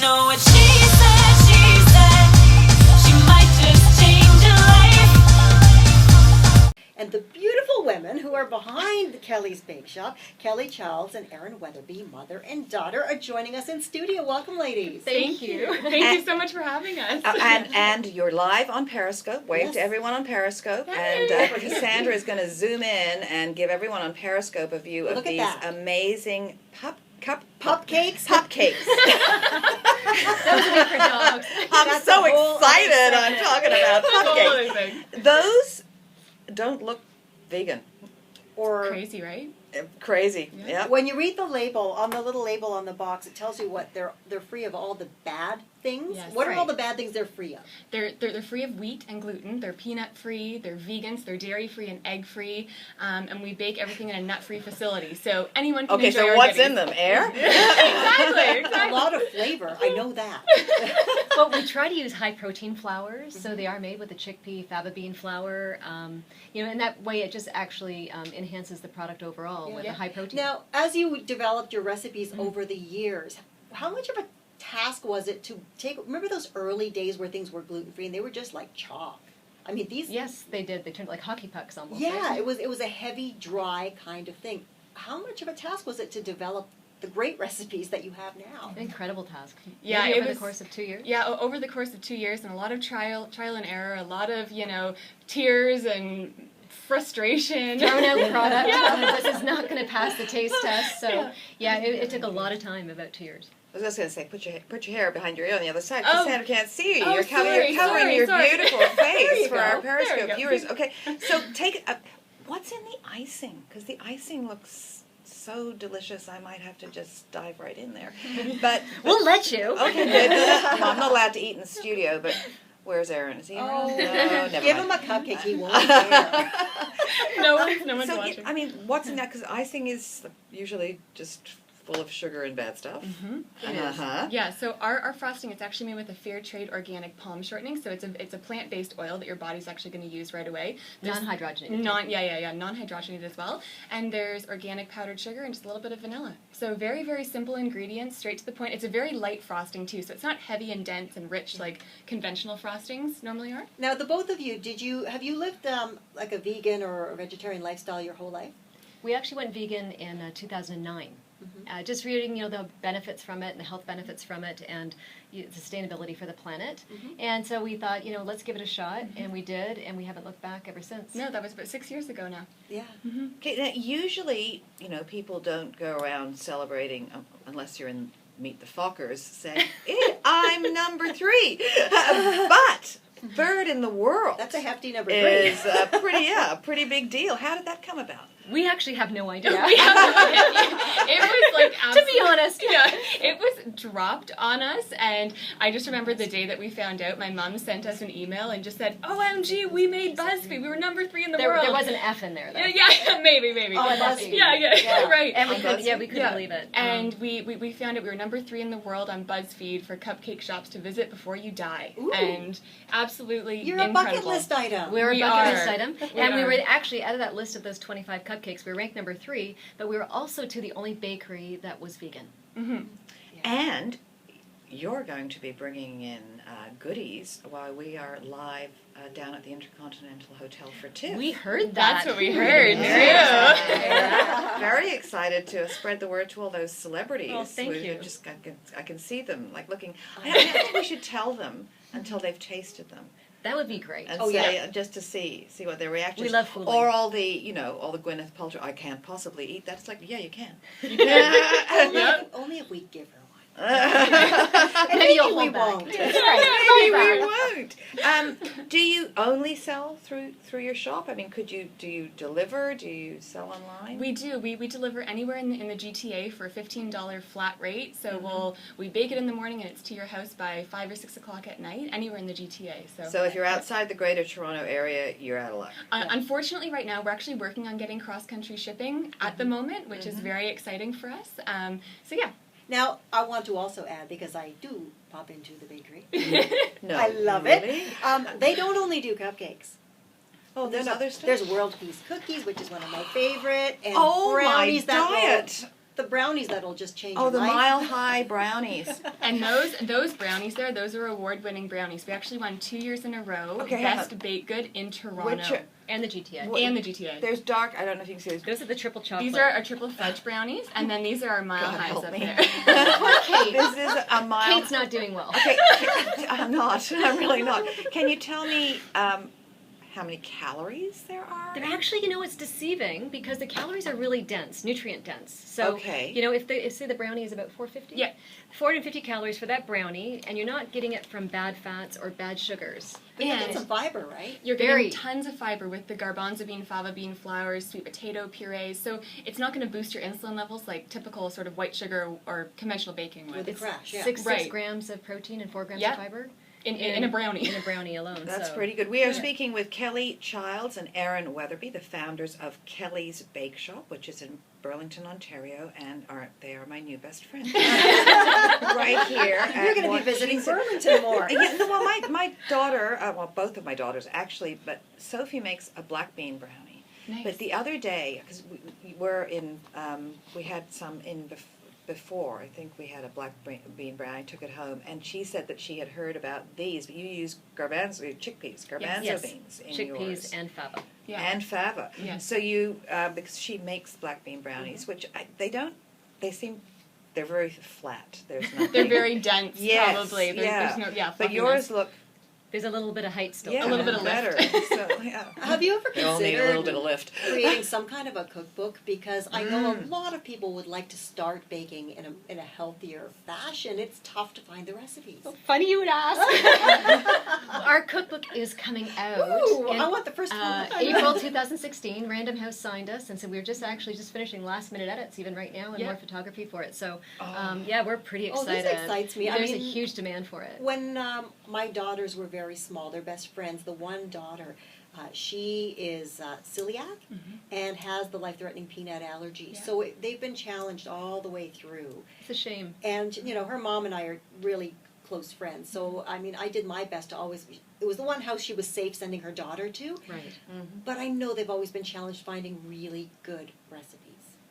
know what she said. She might just change your life. And the beautiful women who are behind Kelly's Bake Shop, Kelly Childs and Erinn Weatherbie, mother and daughter, are joining us in studio. Welcome, ladies. Thank you. Thank you so much for having us. And you're live on Periscope. Wave Yes. to everyone on Periscope. Yay. And Cassandra is going to zoom in and give everyone on Periscope a view of Look at these that. amazing Pupcakes? Pupcakes. Those are for dogs. I'm That's so a whole excited. other I'm talking about That's a whole cupcakes. other thing. Those don't look vegan. Or Crazy, right? Crazy. Yeah. Yep. when you read the label, on the little label on the box, it tells you what they're free of all the bad things. Yes, What are all right. the bad things they're free of? They're free of wheat and gluten. They're peanut free. They're vegans. They're dairy free and egg free. And we bake everything in a nut free facility, so anyone can Okay, enjoy so our what's goodies. in them? Air? Exactly. A lot of flavor. I know that. Well, we try to use high protein flours, so they are made with the chickpea fava bean flour. And that way it just actually enhances the product overall with Yeah. the high protein. Now, as you developed your recipes over the years, how much of a task was it to take? Remember those early days where things were gluten free and they were just like chalk. I mean, these. Yes, they did. They turned like hockey pucks almost. Yeah, right? it was a heavy, dry kind of thing. How much of a task was it to develop the great recipes that you have now? An incredible task. Yeah, Maybe it over was- the course of 2 years. Yeah, over the course of 2 years, and a lot of trial and error, a lot of tears and frustration. Thrown out product. Yeah. This is not going to pass the taste test. So it took a lot of time, about 2 years. I was just going to say, put your hair behind your ear on the other side. Oh. Cassandra can't see you. Oh, you're covering sorry, your sorry. beautiful There face you for go. our There we Periscope go. viewers. Okay, so what's in the icing? Because the icing looks so delicious, I might have to just dive right in there. But We'll let you. okay, good. Well, I'm not allowed to eat in the studio, but where's Erinn? Is he around? Oh. No, never Give mind. him a cupcake, he won't care. No one's So, watching. I mean, what's in that? Because icing is usually just full of sugar and bad stuff. Mm-hmm. Uh-huh. Yeah, so our frosting, it's actually made with a fair trade organic palm shortening, so it's a plant-based oil that your body's actually going to use right away. There's Non-hydrogenated. non-hydrogenated as well. And there's organic powdered sugar and just a little bit of vanilla. So very, very simple ingredients, straight to the point. It's a very light frosting too, so it's not heavy and dense and rich like conventional frostings normally are. Now, the both of you, have you lived like a vegan or a vegetarian lifestyle your whole life? We actually went vegan in 2009. Just reading, the benefits from it and the health benefits from it and sustainability for the planet. And so we thought, let's give it a shot, and we did, and we haven't looked back ever since. No, that was about 6 years ago now. Yeah. Okay, now usually, people don't go around celebrating, unless you're in Meet the Fockers, saying, I'm number 3. But third in the world That's a hefty number 3. is a pretty big deal. How did that come about? We actually have no idea. We have no idea. It was like To be honest. Yeah, it was dropped on us, and I just remember the day that we found out. My mom sent us an email and just said, "OMG, we made BuzzFeed. We were number 3 in the world." There was an F in there, though. Yeah, maybe. Oh, BuzzFeed. Yeah, right. And we On couldn't, BuzzFeed? we couldn't believe it. And we found out we were number 3 in the world on BuzzFeed for Cupcake Shops to visit before you die. Ooh. And absolutely You're a incredible. bucket list item. We were a We bucket are. list item, We and we are. were actually out of that list of those 25 cupcakes. We were ranked number 3, but we were also to the only bakery that was vegan. Mm-hmm. And you're going to be bringing in goodies while we are live down at the Intercontinental Hotel for 2. We heard that. That's what we heard. Yeah. Very excited to spread the word to all those celebrities. Well, thank who you. Just, I can see them looking. I don't think we should tell them until they've tasted them. That would be great. And Oh, say, yeah. just to see what their reaction We is. love fooling. Or all the Gwyneth Paltrow, I can't possibly eat that. It's like, yeah, you can. Only if we give her one. Maybe Maybe you'll we hold back. won't. That's Maybe right. we won't. Do you only sell through your shop? I mean, do you deliver? Do you sell online? We do. We deliver anywhere in the GTA for a $15 flat rate. So we bake it in the morning and it's to your house by 5 or 6 o'clock at night. Anywhere in the GTA. So if you're outside the Greater Toronto area, you're out of luck. Unfortunately, right now we're actually working on getting cross-country shipping at the moment, which is very exciting for us. So yeah. Now, I want to also add, because I do pop into the bakery. No, I love really? it. They don't only do cupcakes. Oh, there's other stuff. There's world peace cookies, which is one of my favorite, and Oh, brownies my that diet. the brownies that'll just change Oh, your the life. Mile High Brownies. And those brownies there, those are award-winning brownies. We actually won 2 years in a row. Okay, Best baked good in Toronto. Which And the GTA. What- and the GTA. There's dark. I don't know if you can see this. Those are the triple chocolate. These are our triple fudge brownies, and then these are our Mile God Highs help up me. there. Kate. This is a mile. Kate's not doing well. Okay, I'm not. I'm really not. Can you tell me how many calories there are? They're actually, it's deceiving because the calories are really dense, nutrient dense. So, Okay. if say the brownie is about 450, Yeah. 450 calories for that brownie, and you're not getting it from bad fats or bad sugars. But you get And- some fiber, right? You're Very. getting tons of fiber with the garbanzo bean, fava bean flours, sweet potato purees. So it's not going to boost your insulin levels like typical sort of white sugar or conventional baking would. With the crash, yeah. 6 Right. grams of protein and 4 grams Yeah. of fiber. In a brownie. In a brownie alone. That's so. pretty good. We are speaking with Kelly Childs and Erinn Weatherbie, the founders of Kelly's Bake Shop, which is in Burlington, Ontario, and they are my new best friends. Right here. You're going to be visiting Burlington more. Yeah, no, well, my daughter, both of my daughters actually, but Sophie makes a black bean brownie. Nice. But the other day, because we had some in before, I think we had a black bean brownie, took it home, and she said that she had heard about these, but you use chickpeas, garbanzo Yes. beans in Chickpeas yours. and fava. Yeah. And fava. Yes. So you, because she makes black bean brownies, which they're very flat. There's nothing. They're very dense, Yes, probably. There's no, but fluffiness. yours look There's a little bit of height still. A little bit of better. lift. So, yeah. Have you ever They all need a considered little bit of lift. creating some kind of a cookbook? Because I know a lot of people would like to start baking in a healthier fashion. It's tough to find the recipes. Funny you would ask. Our cookbook is coming out. Ooh, in, I want the first one. April 2016. Random House signed us, and so we're just finishing last minute edits even right now and Yeah. more photography for it. So Oh. we're pretty Oh, this excited. excites me. I There's a mean, huge demand for it. When my daughters were very small, they're best friends. The one daughter, she is celiac and has the life-threatening peanut allergy. Yeah. So they've been challenged all the way through. It's a shame. And, her mom and I are really close friends. So, I mean, I did my best to always... It was the one house she was safe sending her daughter to. Right. But I know they've always been challenged finding really good recipes.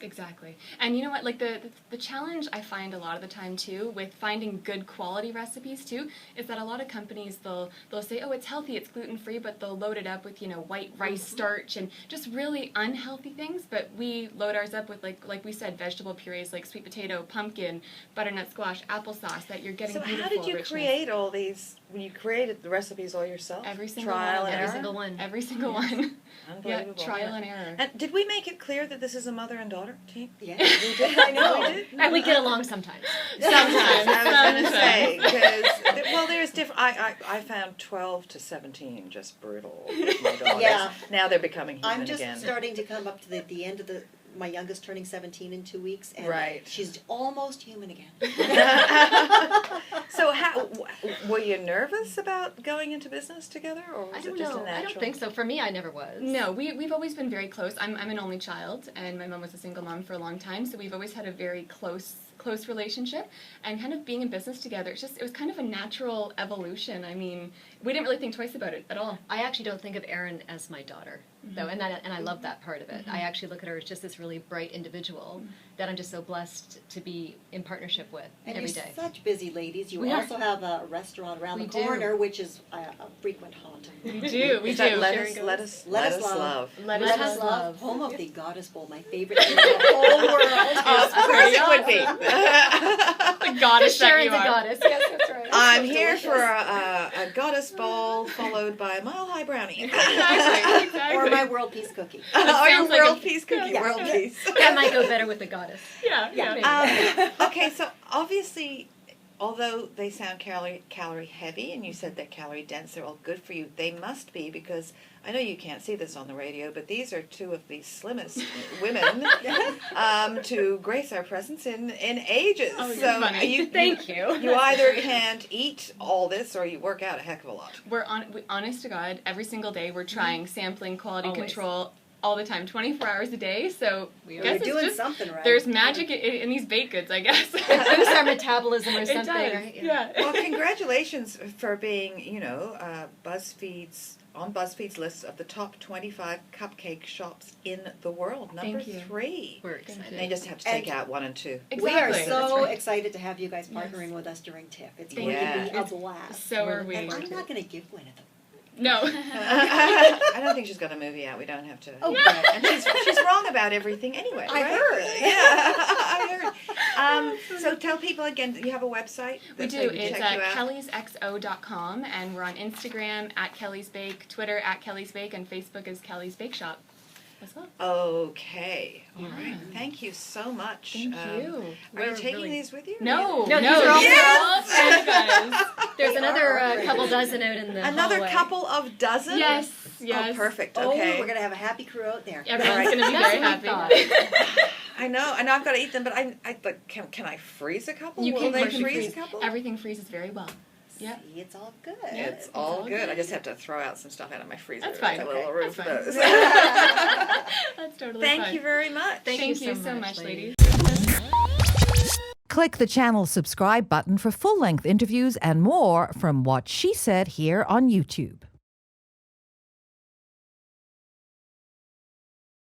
Exactly. And you know what, like the challenge I find a lot of the time too with finding good quality recipes too is that a lot of companies they'll say, oh, it's healthy, it's gluten-free, but they'll load it up with, white rice starch and just really unhealthy things, but we load ours up with like we said, vegetable purees like sweet potato, pumpkin, butternut squash, applesauce that you're getting So how beautiful did you richness. create all these? When you created the recipes all yourself? Every single trial one. and Every error? single one. Every single one. Yeah, Unbelievable. trial and error. And did we make it clear that this is a mother and daughter team? Yeah, we did. I know. We did? And we get along sometimes. Sometimes. I was going to say, because, there's different, I found 12 to 17 just brutal with my daughters. Yeah. Now they're becoming human I'm just again. starting to come up to the end of my youngest turning 17 in 2 weeks, and Right. she's almost human again. So were you nervous about going into business together, or was I don't it just know. a natural? I don't think so. For me, I never was. No, we've always been very close. I'm an only child, and my mom was a single mom for a long time, so we've always had a very close relationship, and kind of being in business together, it was kind of a natural evolution. I mean, we didn't really think twice about it at all. I actually don't think of Erinn as my daughter, though, and I love that part of it. I actually look at her as just this really bright individual that I'm just so blessed to be in partnership with And every you're day. such busy ladies. You We are. also have a restaurant around We the do. corner, which is a frequent haunt. We do. Is that let Sharing us Let us love. love. Let Let us us love. love. Home of the Goddess Bowl, my favorite thing in the whole world. Of course it would be. The goddess that Sharon's you a are. goddess. Yes, that's right. I'm here for a goddess ball followed by a Mile High Brownie. Exactly. Or my world peace cookie. Or your sounds like world a- peace cookie, Yeah. world peace. That might go better with the goddess. Yeah. Okay, so obviously, although they sound calorie heavy, and you said they're calorie dense, they're all good for you. They must be, because I know you can't see this on the radio, but these are two of the slimmest women to grace our presence in ages. Oh, you're so funny. Thank you. You either can't eat all this, or you work out a heck of a lot. Honest to God, every single day we're trying sampling, quality Always. control, all the time, 24 hours a day. So We guess You're it's doing just, something right. there's magic in these baked goods, I guess. It boosts our metabolism or It something, does, right? yeah. Well, congratulations for being, BuzzFeed's on BuzzFeed's list of the top 25 cupcake shops in the world. Number Thank you. 3. We're Thank excited. you. They just have to take out 1 and 2. We are Exactly. so That's right. excited to have you guys partnering with us during TIFF. It's Thank going you. to be a blast. So are we. And I'm not going to give one of them. No. I don't think she's got a movie out. We don't have to. Oh, Yeah. good. And she's wrong about everything anyway. I right? heard. Yeah, I heard. So tell people again. You have a website. We that do. they can It's check you out? kellysxo.com, and we're on Instagram at Kelly's Bake, Twitter at Kelly's Bake, and Facebook is Kelly's Bake Shop as well. Okay. All right. Yeah. Thank you so much. Thank you. Are you We're taking really- these with you? No, No, these are all these are all franchise. There's They another are couple dozen out in the Another hallway. couple of dozen? Yes, Oh, yes. perfect. Oh, Okay. we're going to have a happy crew out there. Everyone's All right. going to be That's very what we happy. thought. I know I've got to eat them, but but can I freeze a couple? You Will can, they you can freeze freeze. a couple? Everything freezes very well. Yep. See, it's all good. Yeah. It's all all good. I good. just have to throw out some stuff out of my freezer. That's fine. There's a little Okay. room for That's those. That's totally Thank fine. you very much. Thank Thank you so much, much, ladies. Click the channel subscribe button for full-length interviews and more from What She Said here on YouTube.